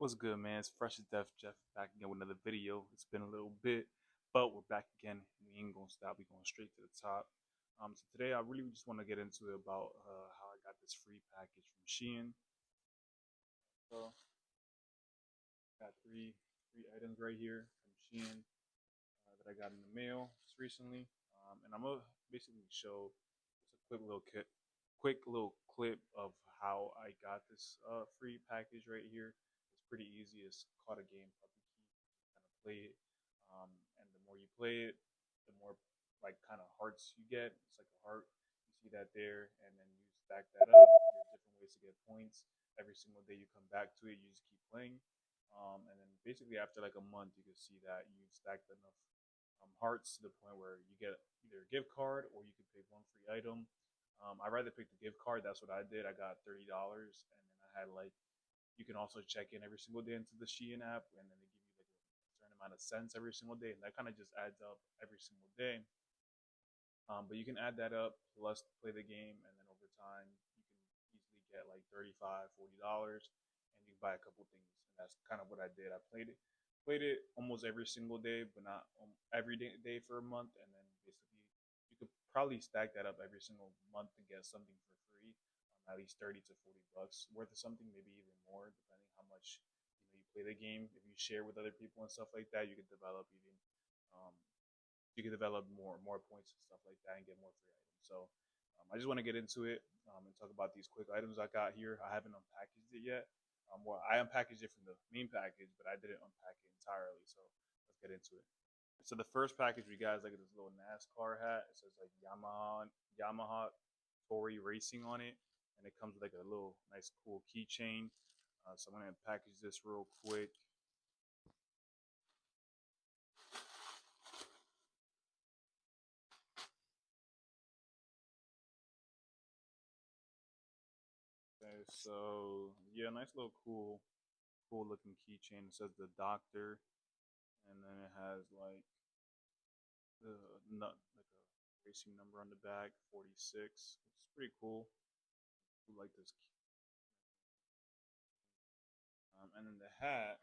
What's good, man? It's Fresh as Death Jeff back again with another video. It's been a little bit, but we're back again. We ain't gonna stop. We going straight to the top. So today I really just want to get into it about how I got this free package from Shein. So got three items right here from Shein that I got in the mail just recently, and I'm gonna basically show just a quick little clip of how I got this free package right here. It's pretty easy. It's called a game puppy key. Kind of play it, and the more you play it, the more like kind of hearts you get. It's like a heart. You see that there, and then you stack that up. There's different ways to get points. Every single day you come back to it, you just keep playing. And then basically after like a month, you can see that you've stacked enough hearts to the point where you get either a gift card or you can pick one free item. I rather pick the gift card. That's what I did. I got $30, and then I had like you can also check in every single day into the Shein app, and then they give you like a certain amount of cents every single day, and that kind of just adds up every single day. But you can add that up plus play the game, and then over time you can easily get like 35, $40, and you can buy a couple things. And that's kind of what I did. I played it almost every single day, but not every day for a month, and then basically you could probably stack that up every single month and get something for free, at least 30 to $40 worth of something, maybe even more, depending how much you play the game. If you share with other people and stuff like that, you can develop even um, you can develop more points and stuff like that and get more free items. So I just want to get into it and talk about these quick items I got here. I haven't unpackaged it yet. Well, I unpackaged it from the main package, but I didn't unpack it entirely. So let's get into it. So the first package we got is like this little NASCAR hat. It says like Yamaha Tory Racing on it, and it comes with like a little nice cool keychain. So I'm gonna package this real quick. Okay, so yeah, nice little cool looking keychain. It says the doctor, and then it has like the like a racing number on the back, 46. It's pretty cool. I like this. And then the hat,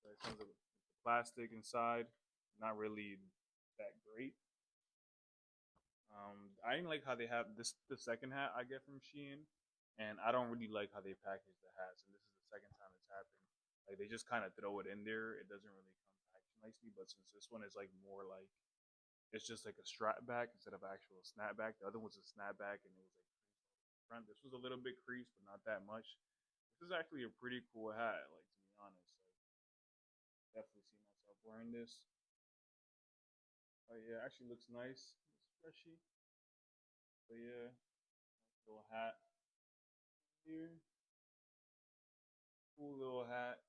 so it comes with the plastic inside. Not really that great. I didn't like how they have this. The second hat I get from Shein, and I don't really like how they package the hats. And this is the second time it's happened. Like they just kind of throw it in there. It doesn't really come packaged nicely. But since this one is like more like it's just like a strap back instead of actual snapback. The other one's a snapback, and it was like front. This was a little bit creased, but not that much. This is actually a pretty cool hat. Like to be honest, like definitely see myself wearing this. Oh yeah, actually looks nice. It's freshy. So yeah, nice little hat here. Cool little hat.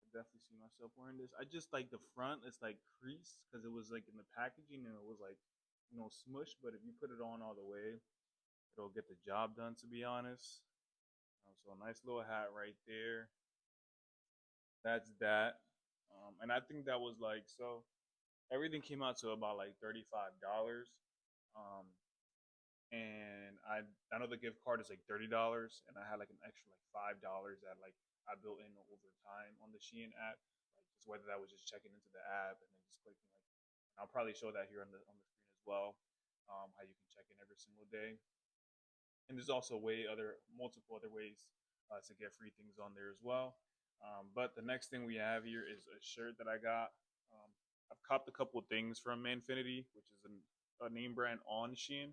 I definitely see myself wearing this. I just like the front. It's like creased because it was like in the packaging and it was like smushed. But if you put it on all the way, it'll get the job done. To be honest. So a nice little hat right there. That's that. And I think that was like so. Everything came out to about like $35. Um, and I know the gift card is like $30, and I had like an extra like $5 that like I built in over time on the Shein app. Like just whether that was just checking into the app and then just clicking like. And I'll probably show that here on the screen as well. How you can check in every single day, and there's also multiple other ways to get free things on there as well. But the next thing we have here is a shirt that I got. Um, I've copped a couple of things from Manfinity, which is a name brand on Shein.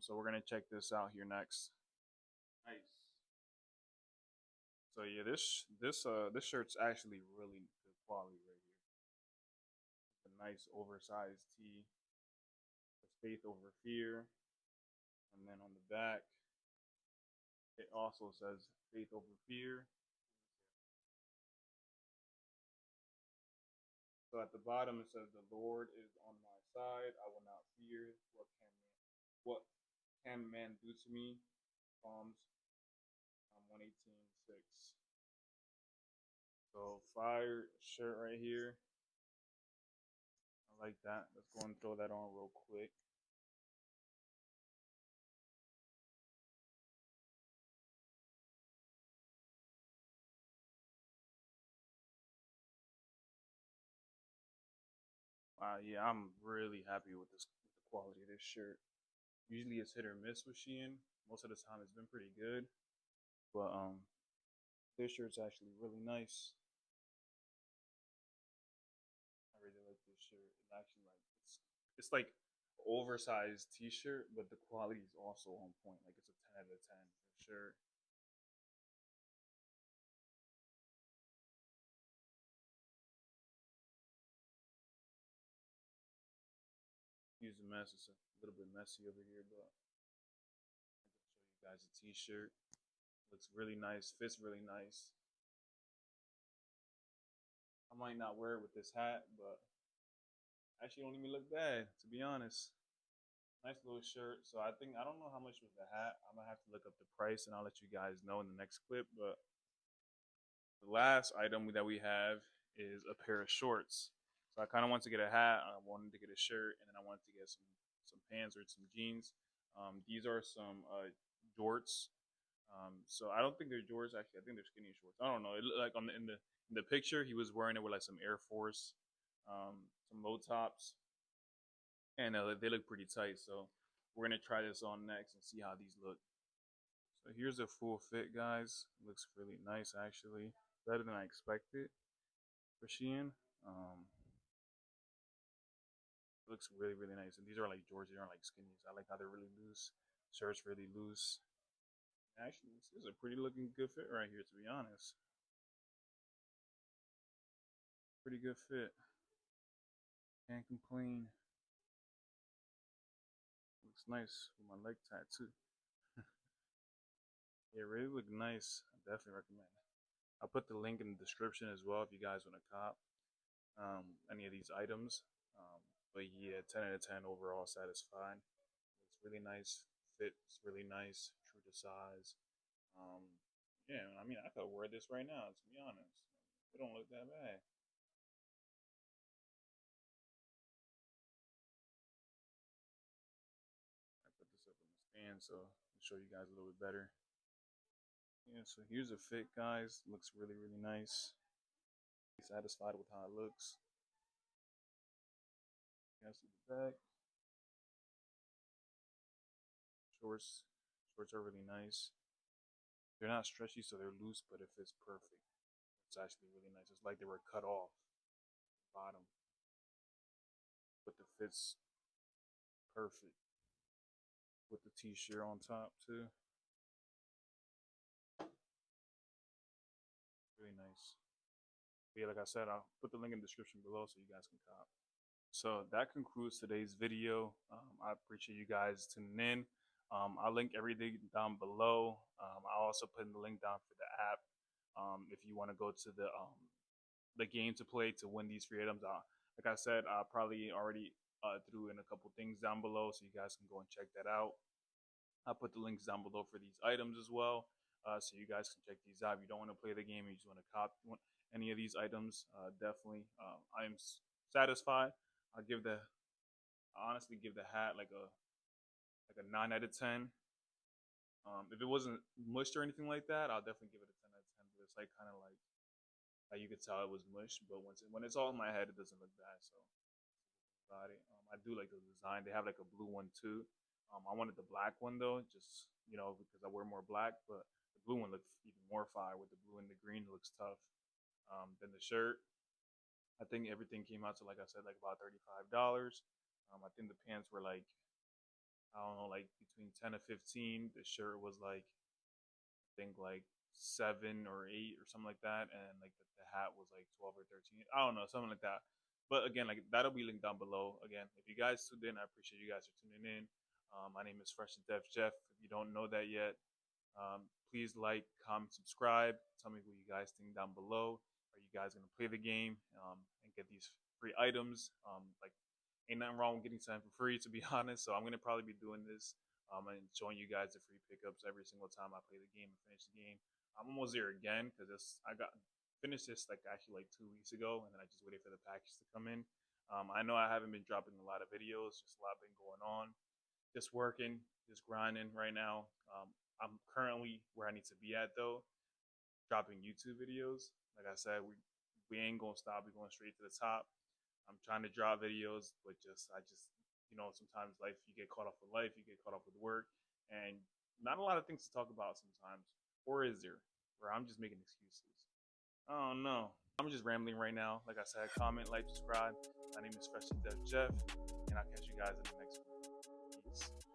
So we're gonna check this out here next. Nice. So yeah, this shirt's actually really good quality right here. It's a nice oversized tee. It's faith over fear, and then on the back it also says faith over fear. So at the bottom it says, "The Lord is on my side. I will not fear. What can man do to me?" Psalms 118:6. So fire shirt right here. I like that. Let's go and throw that on real quick. Yeah, I'm really happy with with the quality of this shirt. Usually it's hit or miss with Shein. Most of the time it's been pretty good, but this shirt's actually really nice. I really like this shirt. It actually it's like oversized t-shirt, but the quality is also on point. Like it's a 10 out of 10 for sure. Excuse the mess. It's a little bit messy over here, but I'm gonna show you guys a t-shirt. Looks really nice, fits really nice. I might not wear it with this hat, but actually don't even look bad, to be honest. Nice little shirt. So I don't know how much was the hat. I'm gonna have to look up the price and I'll let you guys know in the next clip. But the last item that we have is a pair of shorts. So I kind of wanted to get a hat. I wanted to get a shirt, and then I wanted to get some pants or some jeans. These are some jorts. So I don't think they're jorts. Actually, I think they're skinny shorts. I don't know. It looked like in the picture he was wearing it with like some Air Force, some low tops, and they look pretty tight. So we're gonna try this on next and see how these look. So here's a full fit, guys. It looks really nice, actually, better than I expected for Shein. It looks really, really nice. And these are like George, they aren't like skinnies. I like how they're really loose. Shirt's really loose. Actually, this is a pretty looking good fit right here, to be honest. Pretty good fit. Can't complain. Looks nice with my leg tattoo. Yeah, really look nice. I definitely recommend it. I'll put the link in the description as well if you guys want to cop any of these items. But yeah, 10 out of 10 overall satisfied. It's really nice. Fits really nice. True to size. Um, yeah, I mean, I could wear this right now, to be honest. It don't look that bad. I put this up on the stand so I'll show you guys a little bit better. Yeah, so here's a fit, guys. Looks really, really nice. Satisfied with how it looks. You guys see the back. Shorts. Shorts are really nice. They're not stretchy, so they're loose, but it fits perfect. It's actually really nice. It's like they were cut off the bottom, but the fits perfect with the t-shirt on top too. Really nice. But yeah, like I said, I'll put the link in the description below so you guys can cop. So that concludes today's video. I appreciate you guys tuning in. I'll link everything down below. I'll also put in the link down for the app if you want to go to the game to play to win these free items. Like I said, I probably already threw in a couple things down below, so you guys can go and check that out. I'll put the links down below for these items as well, so you guys can check these out. If you don't want to play the game, you just want to cop any of these items, definitely. I am satisfied. I give the I honestly give the hat like a 9 out of 10. If it wasn't mushed or anything like that, I'll definitely give it a 10 out of 10. But it's like kind of like you could tell it was mushed, but when it's all in my head, it doesn't look bad. So about it, I do like the design. They have like a blue one too. I wanted the black one though, just because I wear more black. But the blue one looks even more fire with the blue and the green. It looks tough. Then the shirt, I think everything came out to like I said, like about $35. I think the pants were like I don't know, like between 10 to 15. The shirt was like I think like 7 or 8 or something like that, and like the hat was like 12 or 13. I don't know, something like that. But again, like that'll be linked down below. Again, if you guys tuned in, I appreciate you guys for tuning in. My name is Fresh and Deaf Jeff. If you don't know that yet, please like, comment, subscribe. Tell me what you guys think down below. Are you guys gonna play the game and get these free items? Like, ain't nothing wrong with getting something for free, to be honest. So I'm gonna probably be doing this and showing you guys the free pickups every single time I play the game and finish the game. I'm almost there again because I got finished this like actually like 2 weeks ago, and then I just waited for the package to come in. I know I haven't been dropping a lot of videos, just a lot been going on, just working, just grinding right now. I'm currently where I need to be at though, dropping YouTube videos. Like I said, we ain't gonna stop. We're going straight to the top. I'm trying to drop videos, but sometimes life, you get caught up with life, you get caught up with work, and not a lot of things to talk about sometimes. Or is there? Where I'm just making excuses. I don't know. I'm just rambling right now. Like I said, comment, like, subscribe. My name is Fresh Dev Jeff, and I'll catch you guys in the next one. Peace.